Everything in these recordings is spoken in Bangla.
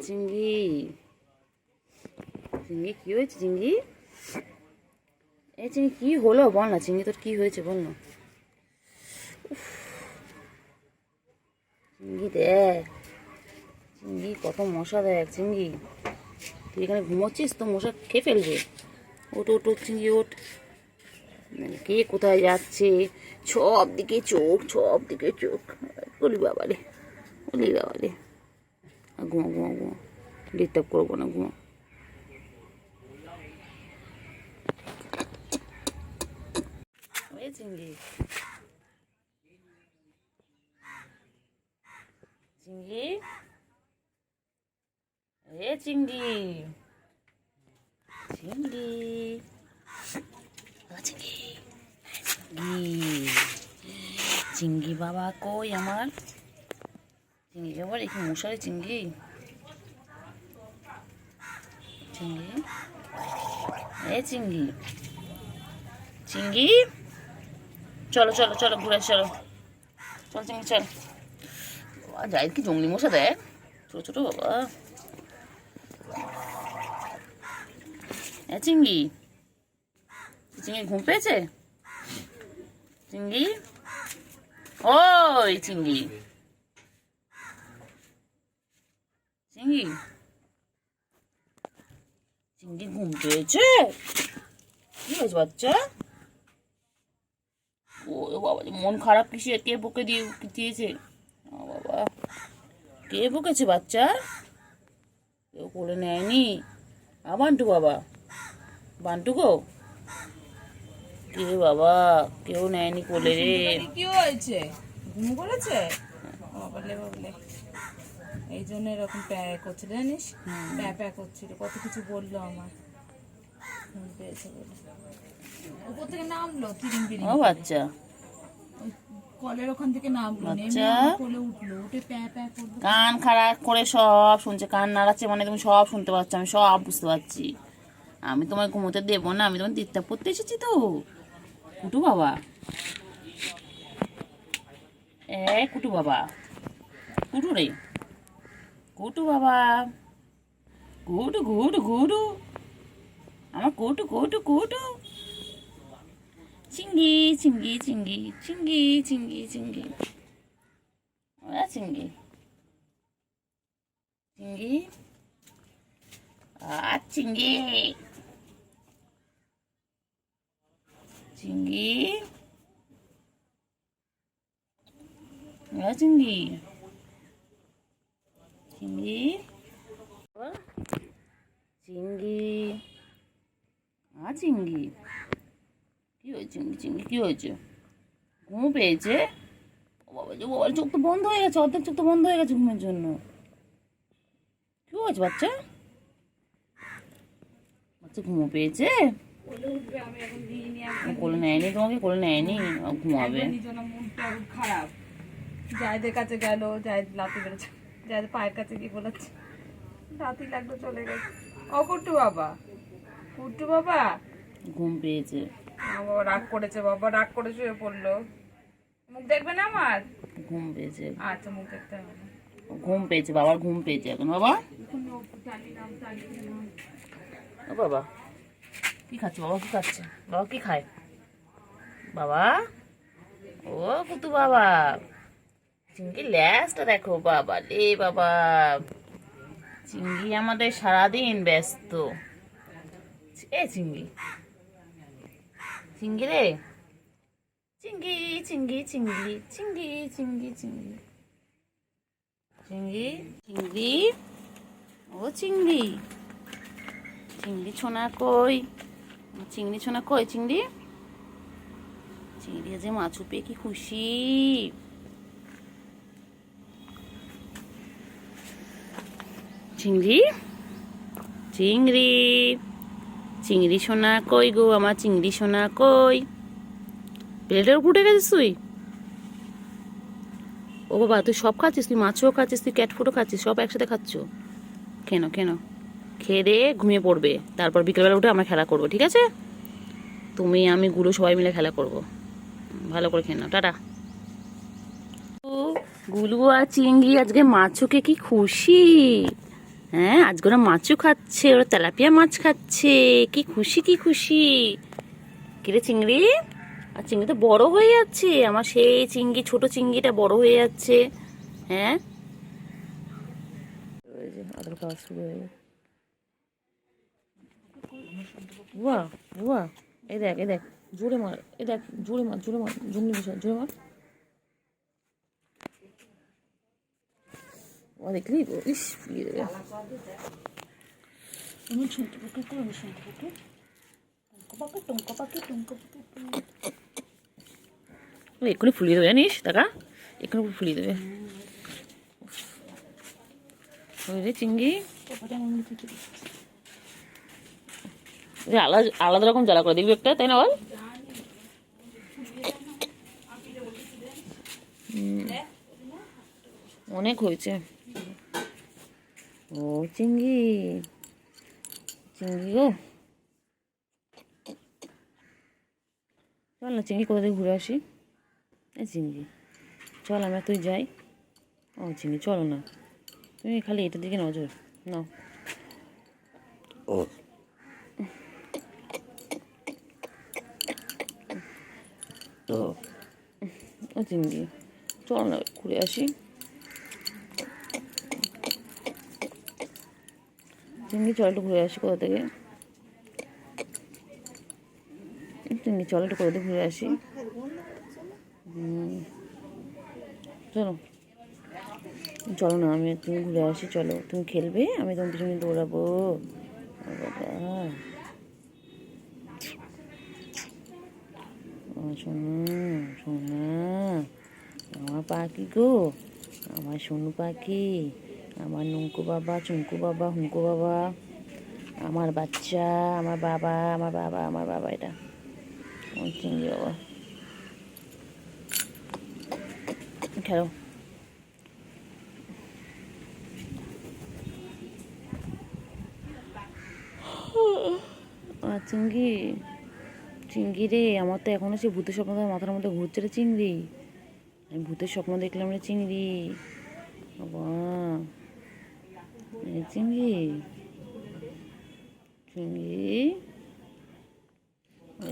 চিংড়ি, চিংড়ি কি হয়েছে চিংড়ি? এই চিংড়ি কি হলো বল না, চিংড়ি তোর কি হয়েছে বল না। চিংড়ি দেখ, চিংড়ি কত মশা দেখ চিংড়ি, তুই এখানে ঘুমোচ্ছিস তো মশা খেয়ে ফেলবে। ওট ওট ওট চিংড়ি ওট, কে কোথায় যাচ্ছে, সব দিকে চোখ, সব দিকে চোখ। বলি বাবারে, বলি বাবারে, ঘুমা ঘুমা ঘুমা, ডিস্টার্ব করবো না, ঘুমা। চিংড়ি, চিংড়ি, এ চিংড়ি, চিংড়ি, চিংড়ি, চিংড়ি বাবা কই আমার চিংড়ি বাবা, একটু মশারি চিংড়ি, চিংড়ি, এ চিংড়ি, চিংড়ি, চলো চলো চলো ঘুরে চলো, চল চিংড়ি চল। যাই কি জঙ্গলি মশা দেখ, ছোট ছোট বাবা। এ চিংড়ি, চিংড়ি ঘুম পেয়েছে চিংড়ি, ওই চিংড়ি, চিংড়ি, চিংড়ি ঘুম পেয়েছে, কি হয়েছে বাচ্চা? ও বাবা, মন খারাপ কিসে, কে বকে দিয়েছে বাবা, কে বকেছে বাচ্চা? কেউ কোলে নেয়নি? বান্টু বাবা, বান্টু গো, কে বাবা, কেউ নেয়নি কোলে রে। কি হয়েছে, ঘুম করেছে? বাবলে বাবলে, এই জন্য এরকম প্যাক করছিল জানিস, প্যাক করছিল, কত কিছু বললো আমার, ঘুম পেয়েছে বলে। উপর থেকে নামলো তিরিং বিরিং, ও বাচ্চা, কলের ওখান থেকে নামলো, নেমে কোলে উঠলো, উঠে প্যাক করলো। কান খারাপ করে সব শুনছে, কান নাড়াচ্ছে মানে তুমি সব শুনতে পাচ্ছ, আমি সব বুঝতে পারছি। আমি তোমায় ঘুমোতে দেবো না, আমি তোমার ডিস্টার্ব করতে এসেছি তো। কুটু বাবা, এ কুটু বাবা, কুটু রে, কুটু বাবা, কুটু কুটু কুটু, আমার কুটু কুটু কুটু, চিংড়ি চিংড়ি চিংড়ি চিংড়ি চিংড়ি চিংড়ি, চিংড়ি, চিংড়ি, চিংড়ি, চিংড়ি, চিংড়ি, চিংড়ি, চিংড়ি, চিংড়ি, কি হয়েছে চিংড়ি, চিংড়ি কি হয়েছে? ঘুম পেয়েছে? বাবা যে বাবার চোখ তো বন্ধ হয়ে গেছে, অর্ধেক চোখ তো বন্ধ হয়ে গেছে ঘুমের জন্য। কি হয়েছে বাচ্চা? বাচ্চা ঘুমো পেয়েছে? কোলে নেয়নি তোমাকে, কোলে নেয়নি, ঘুমাবে। খারাপ, জায়দের কাছে গেল, জায়দ লাতি বেড়েছে, জায়দ পায়ের কাছে গিয়ে বলেছে লাতি লাগলো, চলে গেছে। ও কুট্টু বাবা, কুট্টু বাবা ঘুম পেয়েছে, বাবা রাগ করেছে, বাবা রাগ করে শুয়ে পড়লো। মুখ দেখবে না আমার? ঘুম পেয়েছে, আচ্ছা মুখ দেখতে হবে না। ঘুম পেয়েছে, বাবার ঘুম পেয়েছে এখন। বাবা, ও বাবা কি খাচ্ছে, বাবা কি খাচ্ছে, বাবা কি খায় বাবা? ও কুতু বাবা, চিংড়ি ল্যাসটা দেখো বাবা রে বাবা, চিংড়ি আমাদের সারাদিন ব্যস্ত। এ চিংড়ি, চিংড়ি রে, চিংড়ি চিংড়ি চিংড়ি চিংড়ি চিংড়ি চিংড়ি, চিংড়ি, চিংড়ি, ও চিংড়ি, চিংড়ি ছোনা কই, চিংড়ি ছোনা কই, চিংড়ি, চিংড়ি যে মাছ পেয়ে কি খুশি। চিংড়ি, চিংড়ি, চিংড়ি সোনা কই গো, আমার চিংড়ি সোনা কই, প্লেটের উপর উঠে গেছিস তুই? ও বাবা, তুই সব খাচ্ছিস, তুই মাছও খাচ্ছিস, তুই ক্যাট ফুডও খাচ্ছিস, সব একসাথে খাচ্ছ কেন? কেন খেয়ে দিয়ে ঘুমিয়ে পড়বে, তারপর বিকেলবেলা উঠে আমরা খেলা করবো, ঠিক আছে? তুমি আমি গুলো সবাই মিলে খেলা করবো, ভালো করে খেয়ে নাও, টাটা। গুলু আর চিংড়ি আজকে মাছুকে কি খুশি, হ্যাঁ, আজকে ওরা মাছও খাচ্ছে, ওরা তেলাপিয়া মাছ খাচ্ছে। কি খুশি, কি খুশি। কিরে চিংড়ি, আর চিংড়ি তো বড় হয়ে যাচ্ছে। আমার সেই চিংড়ি, ছোট চিংড়িটা বড় হয়ে যাচ্ছে। হ্যাঁ, ওই যে আদর খাওয়া শুরু হয়ে গেছে। বুয়া, বুয়া, এই দেখ, এই দেখ, জোরে মার, এই দেখ, জোরে মার, জোরে মার, জঙ্গলি বিষয়, জোরে মার। ও দেখলি, ইস ফুলিয়ে দেবে। আমি শুনতে পাবো, আমি শুনতে পাবো। টুঙ্কো পাখি, টুঙ্কো পাখি, টুঙ্কো পাখি। এক্ষুনি ফুলিয়ে দেবে জানিস, টাকা এক্ষুনি ফুলিয়ে দেবে। ওই রে চিংড়ি, আলাদা আলাদা রকম জ্বালা করে দেখবি একটা, তাই না বল? অনেক হয়েছে। ও চিংড়ি, চিংড়ি গো, চল না চিংড়ি কোথা থেকে ঘুরে আসি। এই চিংড়ি চল, আমরা তুই যাই। ও চিংড়ি চলো না, তুমি খালি এটার দিকে নজর নাও। ও তো ও চিংড়ি চল না ঘুরে আসি। চিংড়ি চল একটু ঘুরে আসি কোথা থেকে। চিংড়ি চল একটু কোথা থেকে ঘুরে আসি। চলো চলো না, আমি তুমি ঘুরে আসি, চলো তুমি খেলবে, আমি তোমার পিছনে দৌড়াবো। বাবা সোনা, সোনা, আমার পাখি গো, আমার সোনু পাখি, আমার নঙ্কু বাবা, চুঙ্কু বাবা, হুঙ্কু বাবা, আমার বাচ্চা, আমার বাবা, আমার বাবা, আমার বাবা, এটা আমার চিংড়ি বাবা। খেলো। আর চিংড়ি, চিংড়ি রে, আমার তো এখনো সে ভূতের স্বপ্ন মাথার মধ্যে ঘুরছে রে চিংড়ি। আমি ভূতের স্বপ্ন দেখলাম রে চিংড়ি। বাবা চিংড়ি, চিংড়ি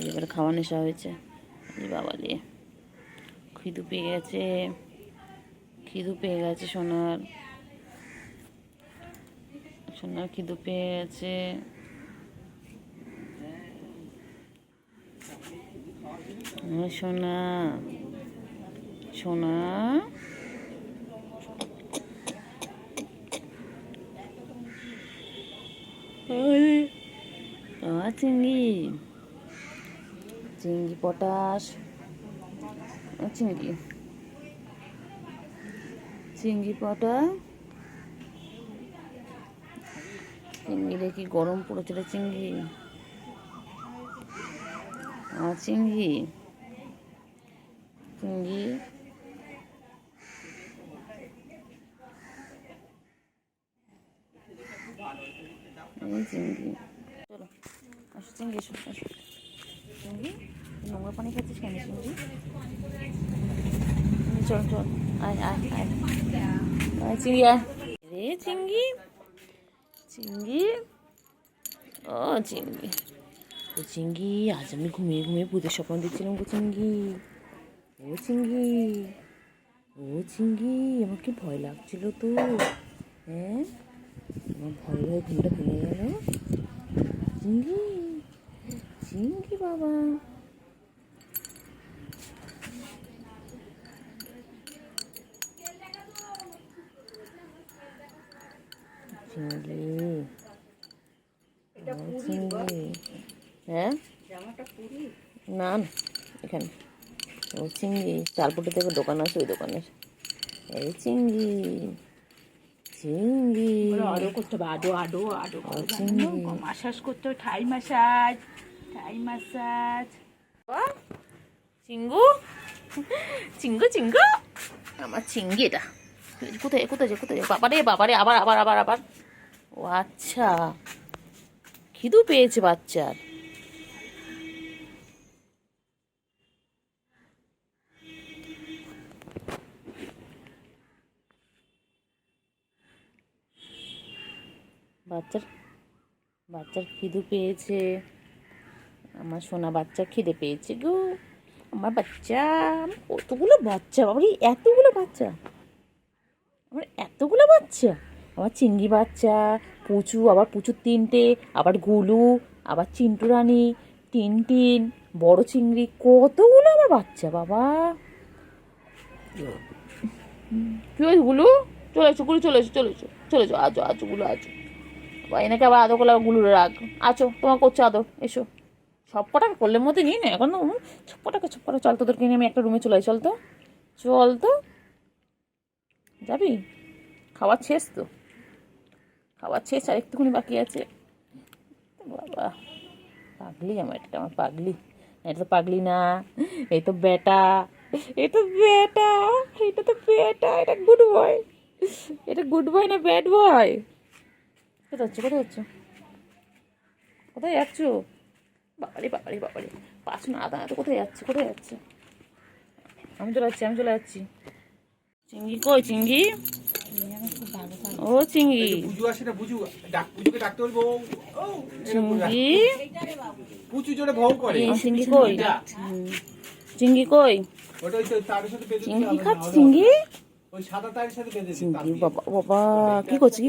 এবারে খাওয়া নেশা হয়েছে। বাবা রে, খিদু পেয়ে গেছে, খিদু পেয়ে গেছে সোনার, সোনার খিদু পেয়ে গেছে। সোনা, সোনা, চিংড়ি, চিংড়ি পটাশ, চিংড়ি, চিংড়ি পটা, চিংড়িরে কি গরম পড়েছিল চিংড়ি। চিংড়ি, চিংড়ি, চিংড়ি, চলো আসো চিংড়ি, এসো আসো চিংড়ি, নোংরা পানি খাচ্ছিস কেন চিংড়ি? চল চল, আয় আয় আয়, আয় চিংড়ি, আয় রে চিংড়ি, চিংড়ি, ও চিংড়ি, ও চিংড়ি, আজ আমি ঘুমিয়ে ঘুমিয়ে ভূতের স্বপ্ন দেখছিলাম গো চিংড়ি। ও চিংড়ি, ও চিংড়ি, আমার কি ভয় লাগছিল তো। হ্যাঁ, আমার ভয় ভয় ঘুমটা ভেঙে গেল। চিংড়ি, চিংড়ি বাবা, চিংড়ি, চিংড়ি, হ্যাঁ না না এখানে। ও চিংড়ি, চালপুটি থেকে দোকান আছে, ওই দোকানের। এই চিংড়ি, চিংড়ি আরো করতে হবে, আডো আডো আডো চিংড়ি, মাসাজ করতে হবে, ঠাই মাসাজ, ঠাই মাসাজ। চিঙ্গু, চিঙ্গু, চিঙ্গু, আমার চিংড়ি এটা। কোথায় কোথায় যে কোথায়, বাবারে বাবারে, আবার আবার আবার আবার। ও আচ্ছা, খিদু পেয়েছে বাচ্চার। বাচ্চার বাচ্চার খিদে পেয়েছে, আমার সোনা বাচ্চা খিদে পেয়েছে গো। আমার বাচ্চা, আমার কতগুলো বাচ্চা বাবারে, এতগুলো বাচ্চা, আমার এতগুলো বাচ্চা। আবার চিংড়ি বাচ্চা, পুচু, আবার পুচুর 3টে, আবার গুলু, আবার চিন্টু রানী, টিনটিন, বড় চিংড়ি, কতগুলো আমার বাচ্চা বাবা। কি হয়েছে গুলু? চলে এসো গুলু, চলে এসো, চলে এসো, চলে এসো, আজো আজো গুলু, আজো। এনাকে আবার আদর করলে আবার গুলুরে রাখ। আছো, তোমার করছো আদর, এসো। সব কটাকে করলের মধ্যে নিয়ে না এখন, সব কটাকে চল, তোদেরকে নিয়ে আমি একটা রুমে চলে যাই, চল তো, চল তো। যাবি? খাবার শেষ তো, খাবার শেষ, আর একটুখানি বাকি আছে। বাবা পাগলি আমার পাগলি। এটা তো পাগলি না, এই তো বেটা, এটা বেটা, এটা গুড বয়, এটা গুড বয় না ব্যাড বয়? কোথায় যাচ্ছ? কোথায় যাচ্ছ? বাবারে, পাঁচ না আদা তো কোথায় যাচ্ছে? আমি চলে যাচ্ছি। চিংড়ি কই চিংড়ি? ও চিংড়ি, বুঝু আসে না, বুঝুকে ডাকতে বলবো। চিংড়ি, পুচু জোরে ভৌ করে। চিংড়ি কই? চিংড়ি কই? ওটা ওই তারের সাথে বেঁধে চিংড়ি দিতে হবে, খাচ্ছে না, চিংড়ি? ওই সাদা তারের সাথে বেঁধে দিতে চিংড়ি, হবে। বাবা কি করছে?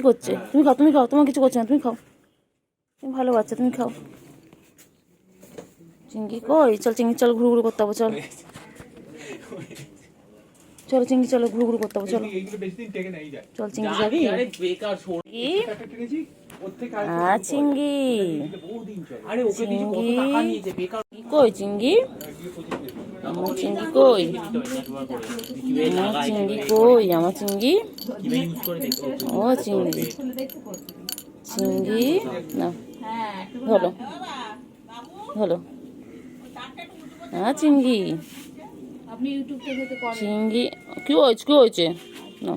তুমি খাও, তোমার কিছু করছে না, তুমি খাও, তুমি ভালো বাচ্চা, তুমি খাও। চিংড়ি কই? চল ঘুরু করতে হবে, চলো চিংড়ি, চলো ঘুরু করতে হবে, চলো এইগুলো বেশি দিন টেকে নাই যায়। চল চিংড়ি যাবি? কি? একটা টেকেছি, ওর থেকে চিংড়ি, বহুদিন চলে। আরে ওকে দিয়েছে কত টাকা নিয়েছে বেকার কি কই চিংড়ি? আমার চিংড়ি কই? আমার চিংড়ি কিভাবে ইউজ করে দেখো ও চিংড়ি না, হলো হ্যাঁ চিংড়ি, আপনি ইউটিউব থেকে তো করেন। চিংড়ি কি হয়েছে না।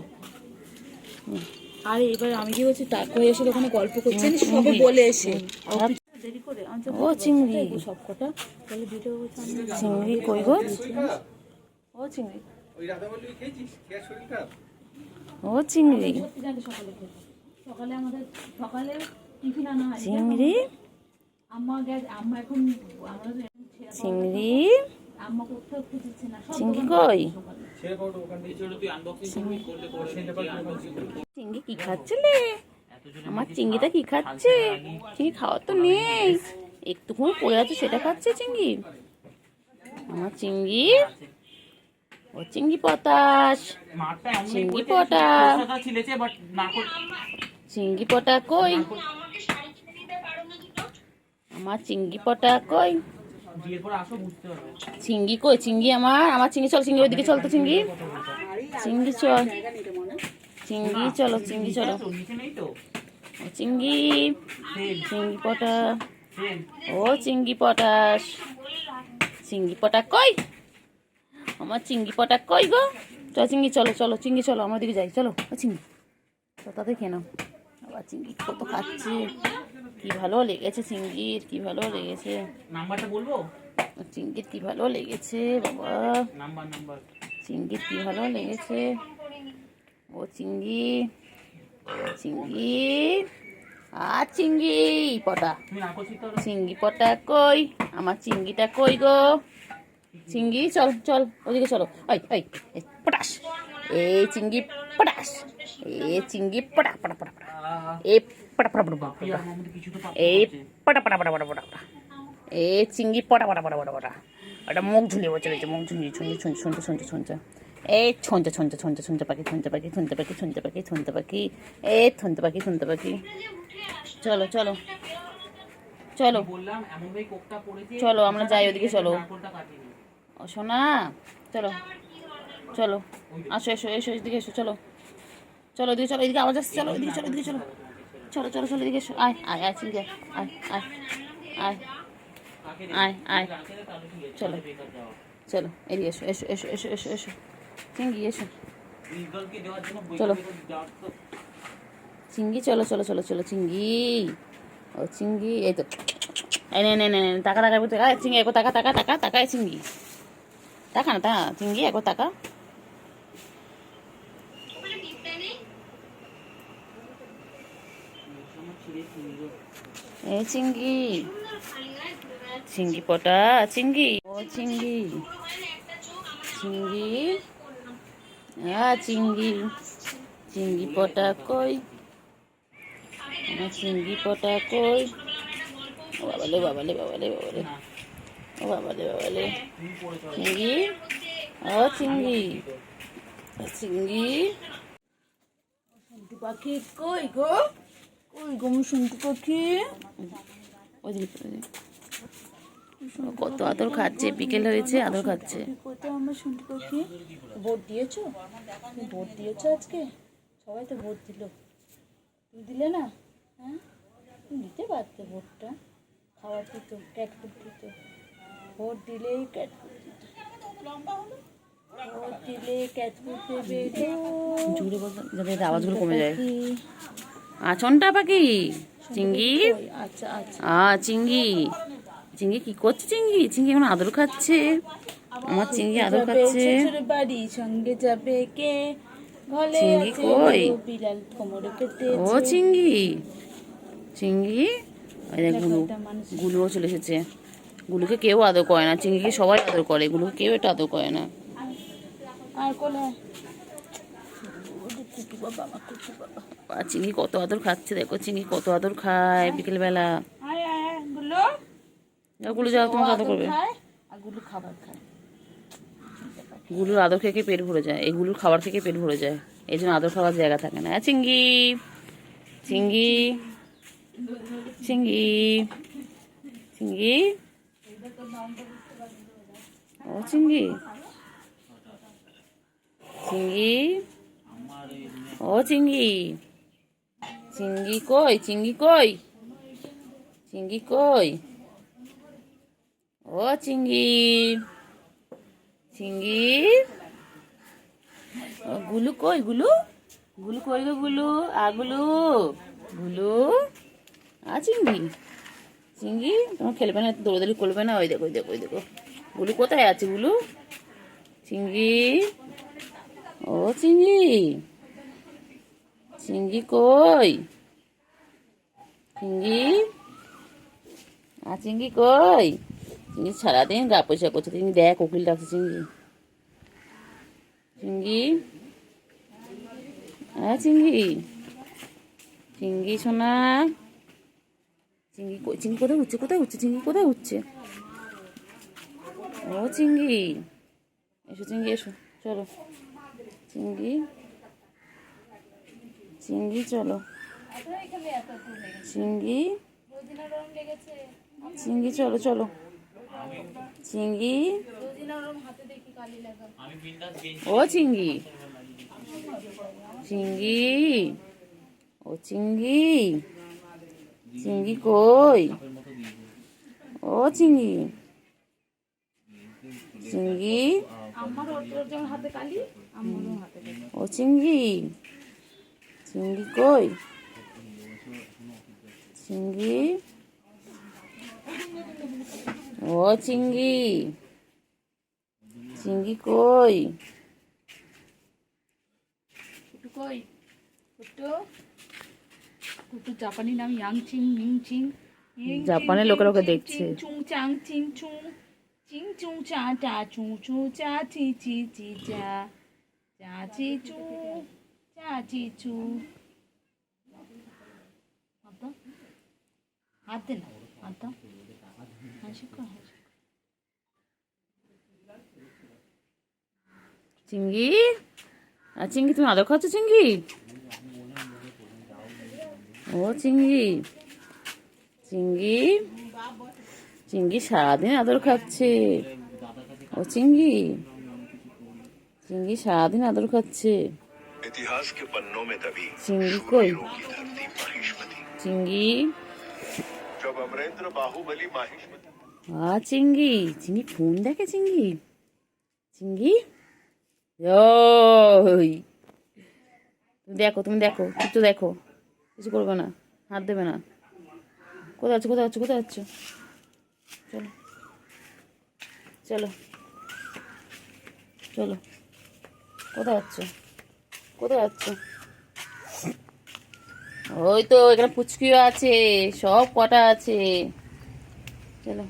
আরে এবার আমি কি বলছি, তারপরে এসে ওখানে গল্প করছেন সবে বলে এসে দেরি করে ও চিংড়ি, সব কটা তাহলে ভিডিও চিংড়ি কই গো? ও চিংড়ি, ওই রাধা বললি খেয়েছিস, খেয়ে শরীর খারাপ। ও চিংড়ি, সকালে আমাদের টিফিন আনা হয়। চিংড়ি, আম্মা এখন আমাদের চিংড়ি, আম্মা কোথাও খুঁজছে না, সব চিংড়ি কই? ছেড়ে পড়ো ওখান থেকে। তুই আনবক্সিং করলে চিংড়ি কি খাচ্ছিলে? আমার চিংড়িটা কি খাচ্ছে? চিংড়ি খাওয়া তো নেই, একটুখানি পড়ে আছে সেটা খাচ্ছে চিংড়ি। আমার চিংড়ি, ও চিংড়ি পটাশ, মাঠটা এমন চিংড়ি পটা, ছিলেছে বাট না চিংড়ি পটা কই? আমার চিংড়ি পটা কই? বিয়ের পর আসো বুঝতে পারবে চিংড়ি কই? চিংড়ি আমার চিংড়ি, চল চিংড়ি ওইদিকে চল তো, চিংড়ি চল, চিংড়ি চলো, চিংড়ি চলো, নিচে নেই তো ও চিংড়ি, চিংড়ি পটা, ও চিংড়ি পটাশ, চিংড়ি পটা কই? আমার চিংড়ি পটা কই গো? চল চিংড়ি, চলো চিংড়ি, চলো আমার দিকে যাই, চলো ও চিংড়ি, তো তাদের খেয়ে নাও। আবার চিংড়ি কত খাচ্ছে, কি ভালো লেগেছে চিংড়ির, কি ভালো লেগেছে নাম্বারটা বলবো চিংড়ির, কি ভালো লেগেছে বাবা, নাম্বার চিংড়ির কি ভালো লেগেছে। ও চিংড়ি, চিংড়ি, আর চিংড়ি পটা, তুমি না করছিস তো চিংড়ি পটা কই? আমার চিংড়িটা কই গো? চিংড়ি চল ওদিকে চলো, এই পটাশ, এই চিংড়ি পটাশ, এই চিংড়ি পটা, এই পটা, কিছু তো এই পটা, এই চিংড়ি পটা, ওটা মুখ ঝুলিয়ে বসে রয়েছে, মুখ ঝুলিয়ে শুনতে এই ছঞ্চা পাখি, এই থন্তে পাখি। চলো বললাম এমন ভাই কোকটা পড়েছে চলো আমরা যাই ওদিকে, চলো নারকলটা কাটেনি ও সোনা, চলো এসো এদিকে এসো, চলো এদিকে চলো, এদিকে আওয়াজ আসছে, চলো এদিকে চলো, এদিকে এসো, আয় চিংড়ি, আয় চলো এদিকে এসো চিংড়ি, এসো রিজলকে দেওয়ার জন্য চলো। যাওয়ার তো চিংড়ি চলো চিংড়ি, ও চিংড়ি, এই তো এই নে টাকা চিংড়ি, একো টাকা চিংড়ি, টাকা না চিংড়ি, একো টাকা। আমার ছিঁড়ে চিংড়ি এ চিংড়ি, চিংড়ি পটা, চিংড়ি, ও চিংড়ি, চিংড়ি, চিংড়ি, চিংড়ি পটা কই, আমার চিংড়ি পটা কই, ও বাবালে বাবালে বাবালে বাবালে, ও বাবালে বাবালে, চিংড়ি, ও চিংড়ি, চিংড়ি, শুনটু পাখি কই গো, কই গো আমার শুনটু পাখি, কত আদর খাচ্ছে, বিকেল হয়েছে আদর খাচ্ছে। কত আমার শুনটু পাখি, ভোট দিয়েছো? তুমি ভোট দিয়েছো আজকে? সবাই তো ভোট দিল, তুমি দিলে না? হ্যাঁ, তুমি দিতে পারতে ভোটটা, খাওয়ার দিত, ক্যাট ফুড দিত, ভোট দিলেই ক্যাট ফুড দিত, ভোট দিলে ক্যাট ফুড দেবে। জুড়ে বলতে যাতে আওয়াজগুলো কমে যায়। আচনটা পাখি, চিংড়ি, আচ্ছা আচ্ছা, চিংড়ি, চিংড়ি কি করছে? চিংড়ি, চিংড়ি এখন আদর খাচ্ছে, আমার চিংড়ি আদর খাচ্ছে। বাড়ি সঙ্গে যাবে কে, চিংড়ি কই, বিড়াল কোমরে কেটে, ও চিংড়ি, চিংড়ি, গুলু, গুলুও চলে এসেছে। গুলুকে কেউ আদর করে না, চিংড়িকে সবাই আদর করে, গুলুকে কেউ এটা আদর করে না। আর কোলে চিংড়ি কত আদর খাচ্ছে, দেখো চিংড়ি কত আদর খায় বিকেলবেলা। গুলু যাও, তোমাকে আদর করবে। গুলু খাবার খায়, গুলুর আদর খেয়ে পেট ভরে যায়, এই গুলুর খাবার থেকে পেট ভরে যায়, এই জন্য আদর খাওয়ার জায়গা থাকে না। চিংড়ি, চিংড়ি, চিংড়ি, চিংড়ি, ও চিংড়ি, চিংড়ি, ও চিংড়ি, চিংড়ি কই, চিংড়ি কই, চিংড়ি কই, ও চিংড়ি, চিংড়ি, গুলু কই, গুলু, গুলু কই গো, গুলু, গুলু, গুলু, চিংড়ি, চিংড়ি তোমার খেলবে না, দৌড়াদৌড়ি করবে না, ওই দেখো, ওই দেখো, ওই দেখো, গুলু কোথায় আছে গুলু, চিংড়ি, ও চিংড়ি, চিংড়ি কই, চিংড়ি, চিংড়ি কই, চিংড়ি সারাদিন গা পয়সা করছে, চিংড়ি দেখ কোকিল ডাকছে, চিংড়ি, চিংড়ি, চিংড়ি, চিংড়ি সোনা, চিংড়ি কই, চিংড়ি কোথায় উঠছে, কোথায় উঠছে, চিংড়ি কোথায় উঠছে, ও চিংড়ি, এসো চিংড়ি এসো, চলো চিংড়ি, চিংড়ি চলো, চিংড়ি, চিংড়ি চলো চলো, চিংড়ি, ও চিংড়ি, চিংড়ি, ও চিংড়ি, চিংড়ি কই, ও চিংড়ি, চিংড়ি, ও চিংড়ি, চিংড়ি কই, চিংড়ি, ও চিংড়ি, চিংড়ি কই, কই, কুটু জাপানি নাম ইয়াংচিং, মিংচিং, জাপানের লোকেরা ওকে দেখছে। চুং চাং চিং চুং, চিং চুং চা টা চুং চুং চা চি চি চি চা, চা চি চু, চা চি চু। হাত দে না, হাত দাও, চিংড়ি, চিংড়ি তুমি আদর খাচ্ছ চিংড়ি, ও চিংড়ি, চিংড়ি, চিংড়ি সারাদিন আদর খাচ্ছে, ও চিংড়ি, চিংড়ি সারাদিন আদর খাচ্ছে, চিংড়ি কই, চিংড়ি, চিংড়ি, চিংড়ি ফোন দেখে, চিংড়ি, চিংড়ি, ওই তুমি দেখো, তুমি দেখো, একটু দেখো, কিছু করবে না, হাত দেবে না। কোথায় আছো, কোথায় আছো, কোথায় আছো, চলো চলো চলো, কোথায় আছো, কোথায় আছো, ওই তো এখানে পুচকিও আছে, সব কটা আছে। চলো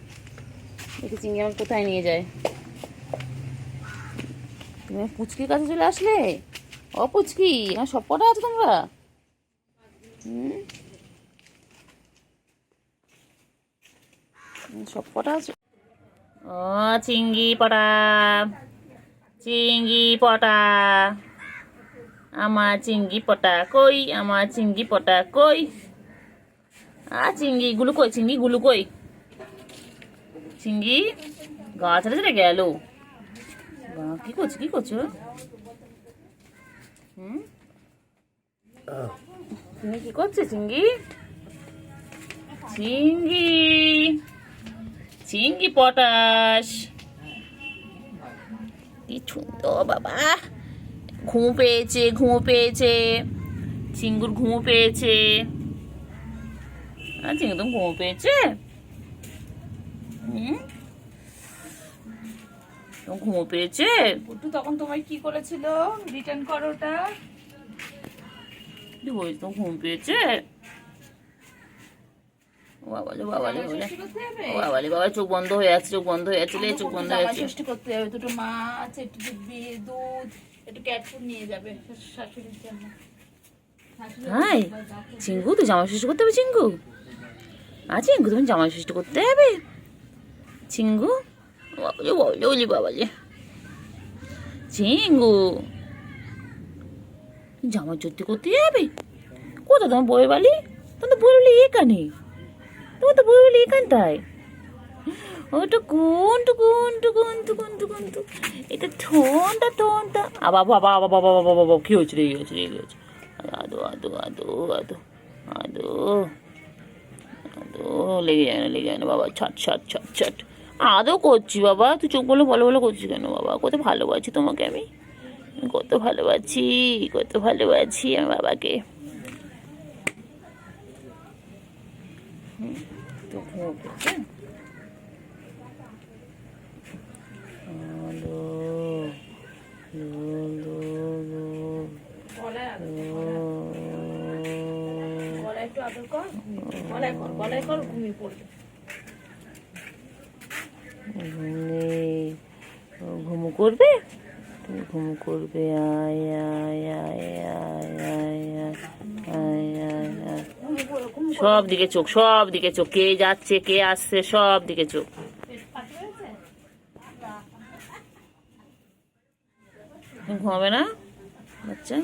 দেখি চিংড়ি আমার কোথায় নিয়ে যায়। তুমি পুচকির কাছে চলে আসলে? ও পুচকি, আমার সব কটা আছে তোমরা? সব কটা আছে। ও চিংড়ি পটা, চিংড়ি পটা, আমার চিংড়ি পটা কই, আমার চিংড়ি পটা কই? চিংড়ি গুলো কই, চিংড়ি গুলো কই? চিংড়ি গা ছেড়ে ছেড়ে গেল। কি করছো, কি করছো? তুমি কি করছো চিংড়ি? চিংড়ি, চিংড়ি পটাশ, কি সুন্দর বাবা। ঘুম পেয়েছে, ঘুম পেয়েছে, চিঙ্গুর ঘুম পেয়েছে। চিঙ্গু তো ঘুম পেয়েছে। ঘুম পেয়েছে। গুড্ডু তখন তোমায় কি করেছিল? রিটার্ন করো ওটা। তো ঘুম পেয়েছে। বাবালে বাবালে বলে, বাবালে বাবা চোখ বন্ধ হয়ে আছে, চোখ বন্ধ হয়ে আছে, চোখ বন্ধ হয়ে আছে। ষষ্ঠী করতে যাবে, দুটো মাছ, একটু দুধ, একটু ক্যাট ফুড নিয়ে যাবে শাশুড়ির জন্য। হাই চিঙ্গু, তো জামা ষষ্ঠী করতে হবে চিঙ্গু? চিঙ্গু তুমি জামা ষষ্ঠী করতে হবে চিঙ্গু? বাবালে বাবালে বলি, বাবালে চিঙ্গু জামা চুক্তি করতে যাবে? কোথায় তোমার বই বালি? তোমার তো বই বালি এখানে, তোমার তো বই বালি এখানটায়। ওটা কোন টুকুন টুকুন টুকুন টুকুন টু, এটা ঠোনটা ঠোনটা। বাবা বাবা বাবা বাবা বাবা, কি হয়েছে, রেগে গেছে, রেগে গেছে। আদো আদো আদো আদো আদো আদো, লেগে যায় না, লেগে যায় না বাবা, ছাট ছাট ছাট ছাট। আদৌ করছি বাবা, তুই চোখ বলে ভালো ভালো করছিস কেন বাবা? কত ভালোবাসি তোমাকে আমি, কত ভালোবাসি, কত ভালোবাসি আমার বাবাকে। তো ঘুমো পেয়েছে। গলায় একটু আদর কর, গলায় কর, গলায় কর, ঘুমিয়ে পড়বে। ঘুমো করবে, তুমি ঘুমো করবে। আয় আয় আয় আয় আয় আয় আয় আয়। সব দিকে চোখ, সব দিকে চোখ, কে যাচ্ছে কে আসছে সব দিকে চোখ। ঘুমাবে না বাচ্চা?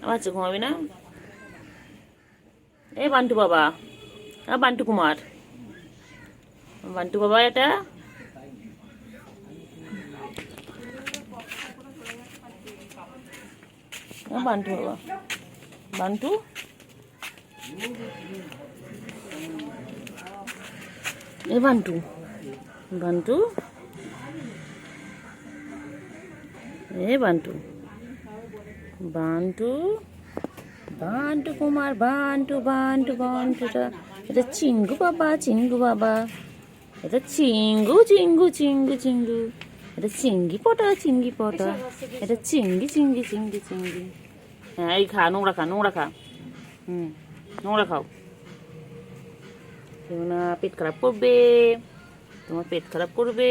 বাচ্চা ঘুমাবে না? এ বান্টু বাবা, বান্টু কুমার, বান্টু বাবা, এটা বান্টু বাবা, বান্টু এ বান্টু, বান্টু এ বান্টু, বান্টু, বান্টু কুমার, বান্টু বান্টু বান্টুটা, এটা চিঙ্গু বাবা, চিঙ্গু বাবা, এটা চিঙ্গু চিঙ্গু চিঙ্গু চিঙ্গু, এটা চিঙ্গি পটা, চিঙ্গি পটা, এটা চিঙ্গি চিঙ্গি চিঙ্গি চিঙ্গি। হ্যাঁ এই খা, নোংরা খা, নোংরা খা, নোংরা খাও। না পেট খারাপ করবে, তোমার পেট খারাপ করবে।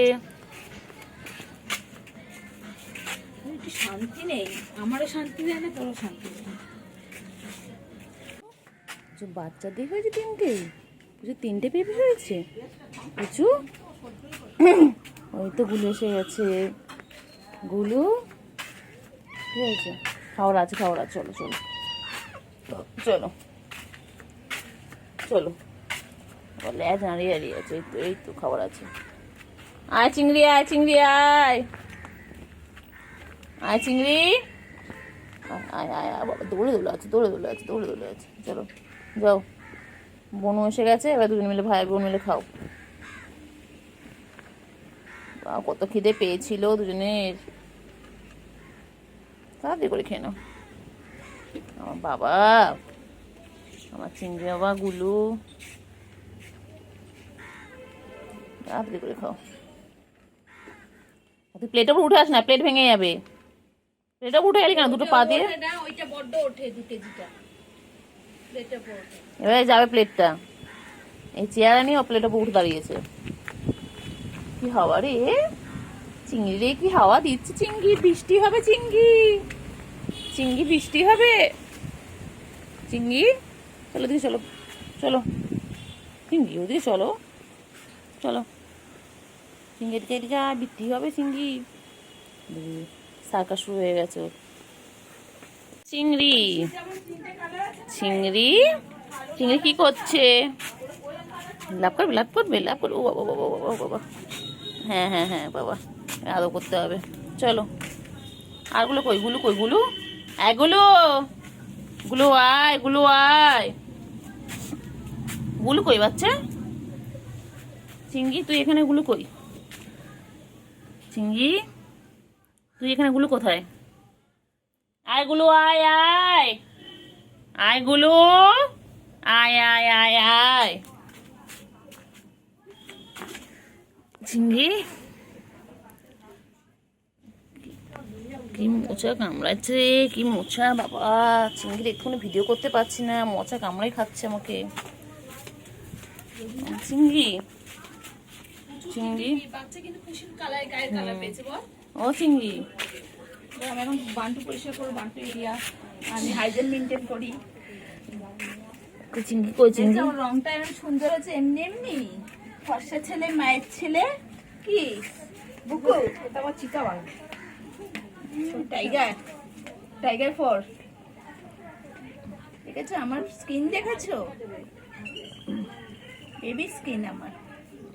শান্তি নেই, আমারও শান্তি দেয় না, তোরও শান্তি নেই। বাচ্চা দিয়ে হয়েছে তিনটে, বুঝি তিনটে বেবি হয়েছে বুঝু। ওই তো গুলো এসে গেছে, গুলো কি হয়েছে? খাওয়ার আছে, খাওয়ার আছে, চলো চলো চলো চলো। বলে দাঁড়িয়ে দাঁড়িয়ে আছে, এই তো এই তো খাবার আছে। আয় চিংড়ি, আয় চিংড়ি, আয় আয় চিংড়ি, আয় আয় আয় বাবা, দৌড়ে দৌড়ে আছে, দৌড়ে দৌড়ে আছে, দৌড়ে দৌড়ে আছে। চলো যাও, বনু এসে গেছে, এবার দুজন মিলে ভাই বোন মিলে খাও। কত খিদে পেয়েছিল দুজনের, তাড়াতাড়ি করে খেয়ে নাও। আমার বাবা, আমার চিংড়ি বাবা গুলু, তাড়াতাড়ি করে খাও। তুই প্লেটের উপর উঠে আস না, প্লেট ভেঙে যাবে। প্লেটের উপর উঠে গেলি কেন দুটো পা দিয়ে? না ওইটা বড্ড ওঠে, 2 কেজিটা। এবারে যাবে প্লেটটা। এই চেয়ারে নিয়ে ও প্লেটের উপর উঠে দাঁড়িয়েছে। কি হাওয়া রে চিংড়ি রে, কি হাওয়া দিচ্ছে চিংড়ি, বৃষ্টি হবে চিংড়ি, চিংড়ি বৃষ্টি হবে চিংড়ি। চলো দিদি চলো, চলো চিংড়ি ওদিকে চলো, চলো চিংড়ি এদিকে এদিকে বৃষ্টি হবে চিংড়ি। সার্কাস শুরু হয়ে গেছে ওর। চিংড়ি চিংড়ি চিংড়ি কি করছে? লাভ করবে লাভ করবে লাভ করবে, ও বাবা বাবা বাবা বাবা, হ্যাঁ হ্যাঁ হ্যাঁ বাবা, আদৌ করতে হবে। চলো আরগুলো কই, গুলো কই, গুলো এগুলো, গুলো আয়, গুলো আয়, গুলো কই বাচ্চা চিংড়ি, তুই এখানে গুলো কই চিংড়ি, তুই এখানে গুলো কোথায়? আয় গুলো আয় আয়, আয় গুলো আয় আয় আয় আয় চিংড়ি। কি মোচা কামড়াচ্ছে, কি মোচা বাবা, চিংড়ি এক্ষুনি ভিডিও করতে পারছি না, মোচা কামড়াই খাচ্ছে আমাকে চিংড়ি। চিংড়ি বাচ্চা কিন্তু কুসুম কালার গায়ের কালার পেয়েছে বল। ও চিংড়ি, আমি এখন বান্টু পরিষ্কার করবো, বান্টু এরিয়া আমি হাইজেন মেনটেন করি। কই চিংড়ি, কই চিংড়ি, আমার রংটা এমন সুন্দর হচ্ছে, এমনি এমনি ফর্সা ছেলে, মায়ের ছেলে কি বুকু, এটা আমার চিতাবাং টাইগার, টাইগার ফর। দেখেছো আমার স্কিন, দেখেছো বেবি স্কিন, আমার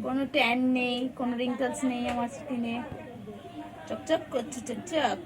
কোনো ট্যান নেই, কোনো রিঙ্কলস নেই আমার স্কিনে, চকচক করছে চকচক।